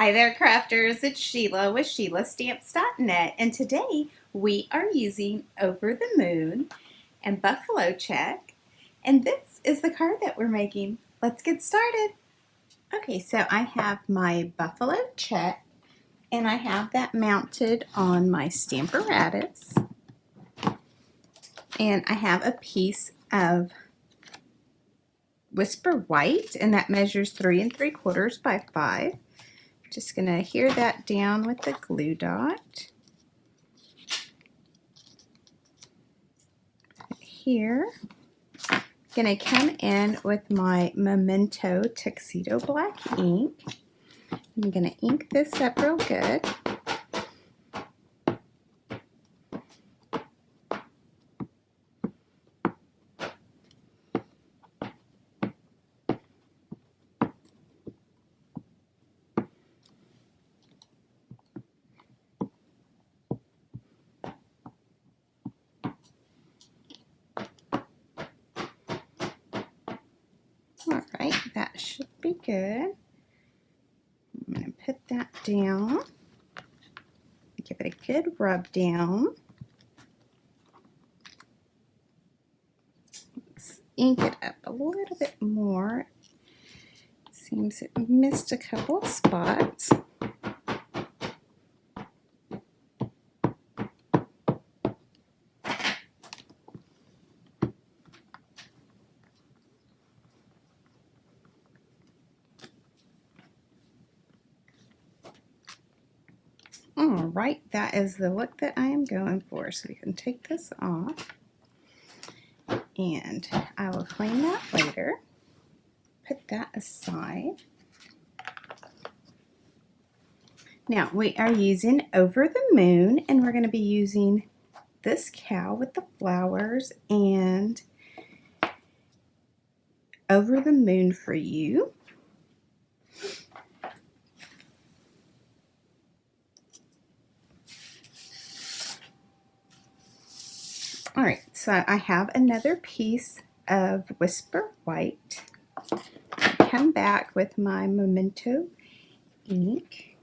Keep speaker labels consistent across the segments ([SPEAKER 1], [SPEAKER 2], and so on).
[SPEAKER 1] Hi there, crafters. It's Sheila with SheilaStamps.net, and today we are using Over the Moon and Buffalo Check, and this is the card that we're making. Let's get started. Okay, so I have my Buffalo Check, and I have that mounted on my Stamparatus, and I have a piece of Whisper White, and that measures 3 3/4 by 5. Just going to adhere that down with the glue dot. Here, going to come in with my Memento Tuxedo Black ink. I'm going to ink this up real good. All right, that should be good. I'm going to put that down. Give it a good rub down. Let's ink it up a little bit more. Seems it missed a couple of spots. All right, that is the look that I am going for. So we can take this off, and I will clean that later. Put that aside. Now we are using Over the Moon, and we're going to be using this cow with the flowers and Over the Moon for You. All right, so I have another piece of Whisper White. Come back with my Memento ink.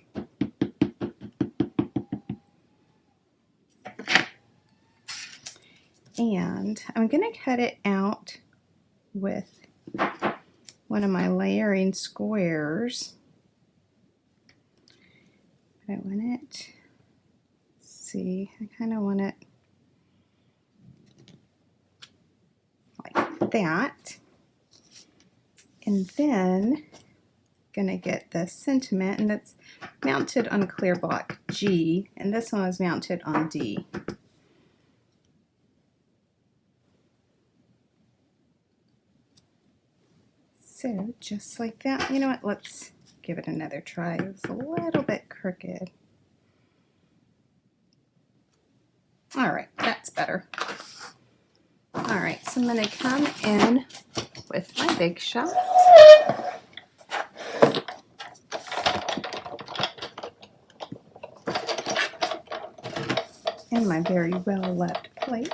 [SPEAKER 1] And I'm going to cut it out with one of my layering squares. I want it, let's see, I kind of want it like that. And then gonna get the sentiment, and that's mounted on clear block G, and this one is mounted on D. So just like that. You know what, let's give it another try. It was a little bit crooked. All right, that's better. All right, so I'm going to come in with my Big Shot. And my very well loved plates.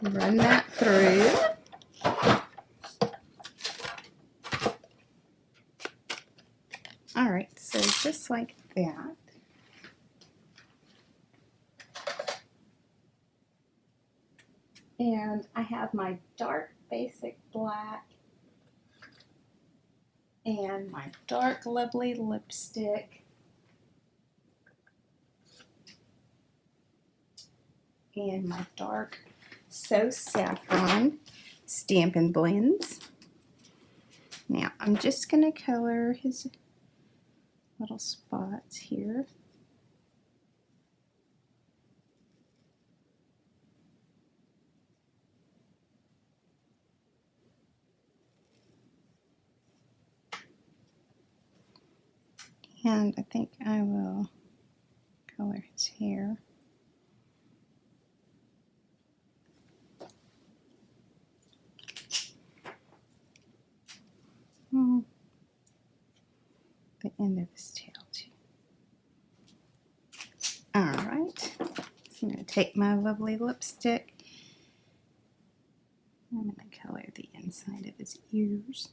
[SPEAKER 1] Run that through. All right, so just like that. And I have my dark basic black and my dark lovely lipstick and my dark So Saffron Stampin' Blends. Now I'm just going to color his little spots here. And I think I will color his hair. The end of his tail too. take my lovely lipstick. I'm going to color the inside of his ears.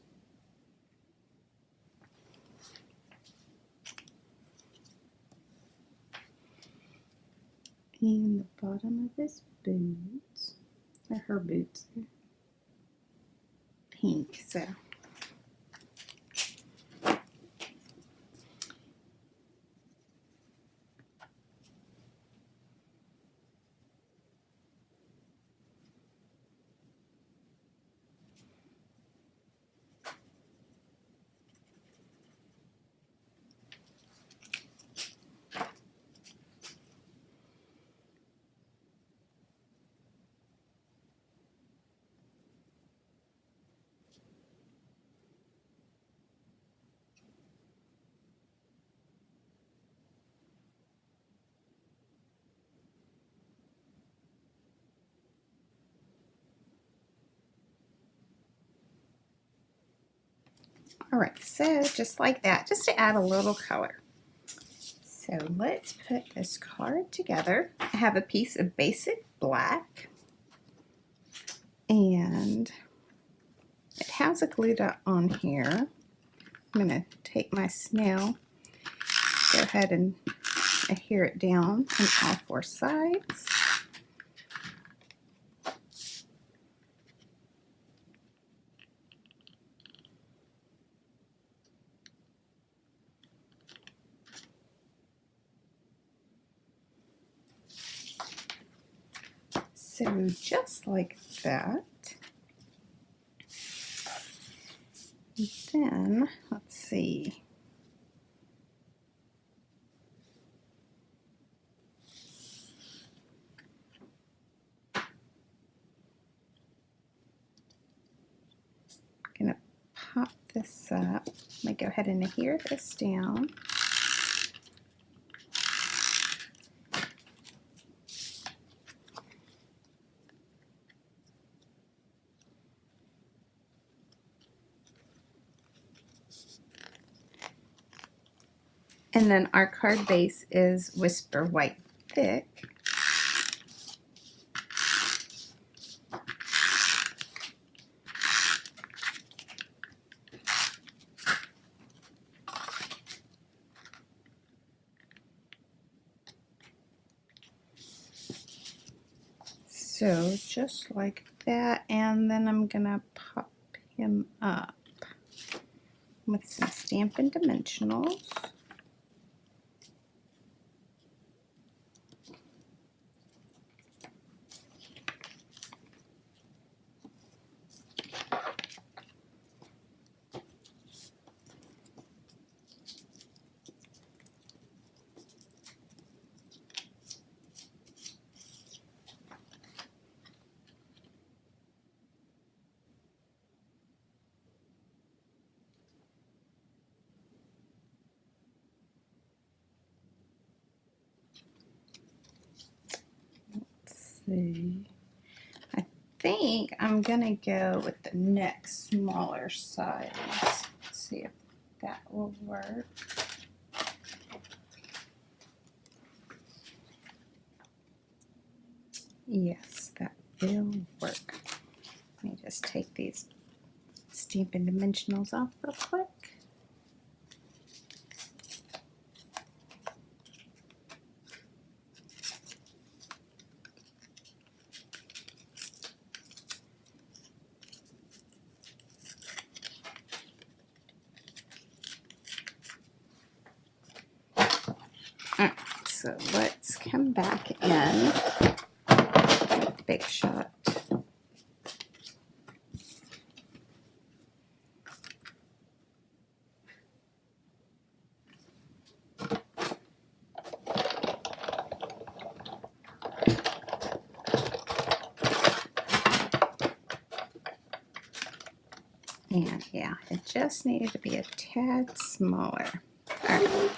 [SPEAKER 1] And the bottom of his boots, or her boots, are pink, so. Alright, so just like that, just to add a little color. So let's put this card together. I have a piece of basic black, and it has a glue dot on here. I'm going to take my snail, go ahead and adhere it down on all four sides. So just like that. Then, let's see. I'm going to pop this up. I'm going to go ahead and adhere this down. And then our card base is Whisper White Thick. So just like that, and then I'm gonna pop him up with some Stampin' Dimensionals. See. I think I'm gonna go with the next smaller size. See if that will work. Yes, that will work. Let me just take these Stampin' Dimensionals off real quick. Alright, so let's come back in with Big Shot. And yeah, it just needed to be a tad smaller. All right.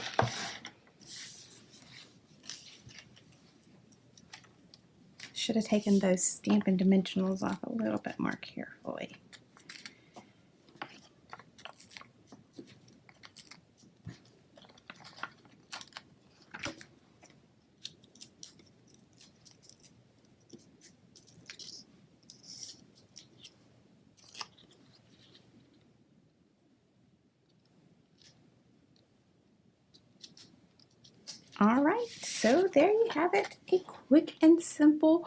[SPEAKER 1] Should have taken those Stampin' Dimensionals off a little bit more carefully. All right, so there you have it, a quick and simple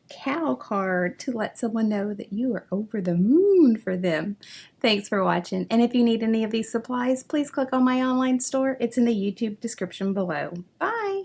[SPEAKER 1] cow card to let someone know that you are over the moon for them. Thanks for watching, and if you need any of these supplies, please click on my online store. It's in the YouTube description below. Bye!